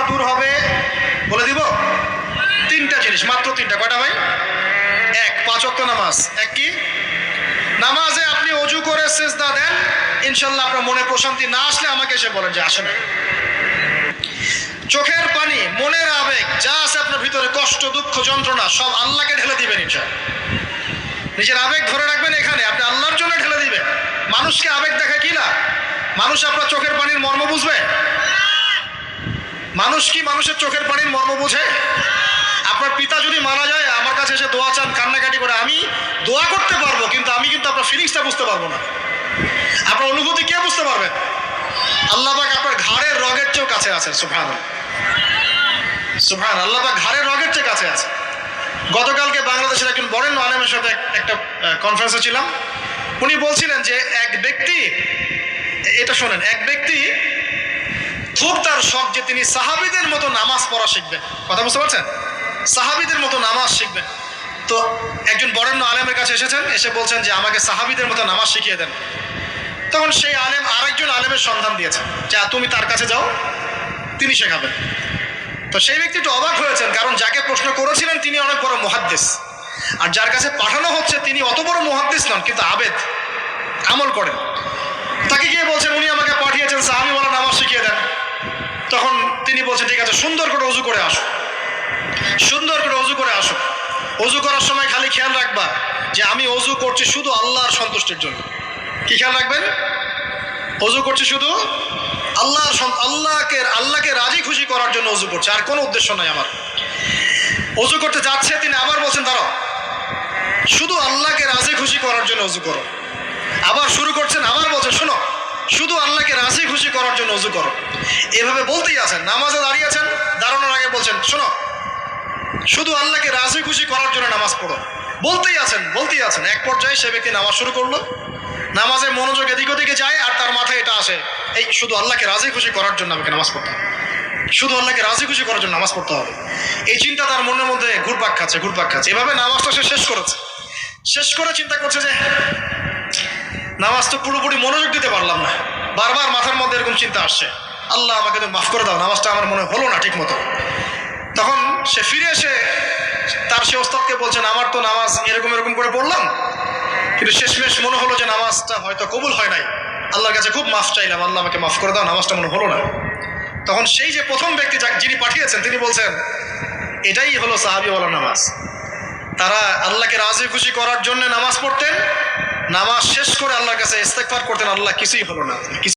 দূর হবে? বলে দিব তিনটা জিনিস, মাত্র তিনটা। কয়টা ভাই? এক, 5 ওয়াক্ত নামাজ। এক কি? নামাজে আপনি অজু করে সিজদা দেন, ইনশাল্লাহ আপনার মনে প্রশান্তি না আসলে আমাকে এসে বলেন যে আসেন। চোখের পানি, মনের আবেগ যা আছে আপনার ভিতরে, কষ্ট, দুঃখ, যন্ত্রণা, সব আল্লাহকে ঢেলে দিবেন ইনশাল্লাহ। নিজের আবেগ ধরে রাখবেন এখানে, আপনি আল্লাহর জন্য ঢেলে দিবেন। মানুষকে আবেগ দেখায় কি না? মানুষ আপনার চোখের পানির মর্ম বুঝবে? মানুষ কি মানুষের চোখের পানির মর্ম বুঝে? আপনার পিতা যদি মারা যায়, আমার কাছে এসে দোয়া চান, কান্নাকাটি করে, আমি দোয়া করতে পারবো, কিন্তু আমি কিন্তু আপনার ফিলিংসটা বুঝতে পারবো না। আপনার অনুভূতি কে বুঝতে পারবেন? আল্লাহ পাক আপনার ঘাড়ের রগের চেয়েও কাছে আছেন। সুবহানাল্লাহ, সুবহানাল্লাহ, আল্লাহ পাক ঘাড়ের রগের চেয়ে কাছে আছে। গতকালকে বাংলাদেশের একজন বরেণ্য আলেমের সাথে একটা কনফারেন্সে ছিলাম। উনি বলছিলেন যে এক ব্যক্তি, এটা শোনেন, এক ব্যক্তি খুব তার শখ যে তিনি সাহাবীদের মতো নামাজ পড়া শিখবেন। কথা বুঝতে পারছেন? সাহাবীদের মতো নামাজ শিখবেন। তো একজন বরেণ্য আলেমের কাছে এসেছেন, এসে বলছেন যে আমাকে সাহাবীদের মতো নামাজ শিখিয়ে দেন। তখন সেই আলেম আরেকজন আলেমের সন্ধান দিয়েছেন যে তুমি তার কাছে যাও, তিনি শেখাবেন। তো সেই ব্যক্তি একটু অবাক হয়েছেন, কারণ যাকে প্রশ্ন করেছিলেন তিনি অনেক বড় মুহাদ্দিস, আর যার কাছে পাঠানো হচ্ছে তিনি অত বড় মুহাদ্দিস নন, কিন্তু আবেদ, আমল করেন। তাকে গিয়ে বলছেন উনি আমাকে পাঠিয়েছেন সাহাবী বলা নামাজ শিখিয়ে দেন। তখন তিনি বলছেন ঠিক আছে, সুন্দর করে অজু করে আসো, সুন্দর করে অজু করে আসো। অজু করার সময় খালি খেয়াল রাখবা যে আমি অজু করছি শুধু আল্লাহর সন্তুষ্টির জন্য। কি খেয়াল রাখবেন? অজু করছি শুধু আল্লাহকে রাজি খুশি করার জন্য অজু করছে, আর কোনো উদ্দেশ্য নাই আমার। অজু করতে যাচ্ছে, তিনি আবার বলছেন দাঁড়াও, শুধু আল্লাহকে রাজি খুশি করার জন্য অজু করো। আবার শুরু করছেন, আবার বলছেন শোনো, শুধু আল্লাহকে রাজি খুশি করার জন্য অজু করো। এভাবে বলতেই আছেন। নামাজে দাঁড়িয়েছেন, দাঁড়ানোর আগে বলছেন শোনো, শুধু আল্লাহকে রাজি খুশি করার জন্য নামাজ পড়ো। বলতেই আছেন। এক পর্যায়ে সে ব্যক্তি নামাজ শুরু করলো, নামাজের মনোযোগ এদিক ওদিকে যায়, আর তার মাথায় এটা আসে, এই শুধু আল্লাহকে রাজি খুশি করার জন্য আমাকে নামাজ পড়তে হবে, শুধু আল্লাহকে রাজি খুশি করার জন্য নামাজ পড়তে হবে। এই চিন্তা তার মনের মধ্যে ঘুরপাক খাচ্ছে। এভাবে নামাজটা সে শেষ করে চিন্তা করছে যে নামাজ তো পুরোপুরি মনোযোগ দিতে পারলাম না। বারবার মাথার মধ্যে এরকম চিন্তা আসছে, আল্লাহ আমাকে তো মাফ করে দাও, নামাজটা আমার মনে হলো না ঠিক মতো। তখন সে ফিরে এসে তার সে ওস্তাদকে বলছেন আমার তো নামাজ এরকম করে পড়লাম, কিন্তু শেষমেশ মনে হলো যে নামাজটা হয়তো কবুল হয় নাই, আল্লাহর কাছে খুব মাফ চাইলাম, আল্লাহ আমাকে মাফ করে দাও, নামাজটা মনে হলো না। তখন সেই যে প্রথম ব্যক্তি যিনি পাঠিয়েছেন তিনি বলছেন এটাই হলো সাহাবীওয়ালা নামাজ। তারা আল্লাহকে রাজি খুশি করার জন্য নামাজ পড়তেন, নামাজ শেষ করে আল্লাহর কাছে ইস্তেগফার করতেন, আল্লাহ কিছুই হলো না।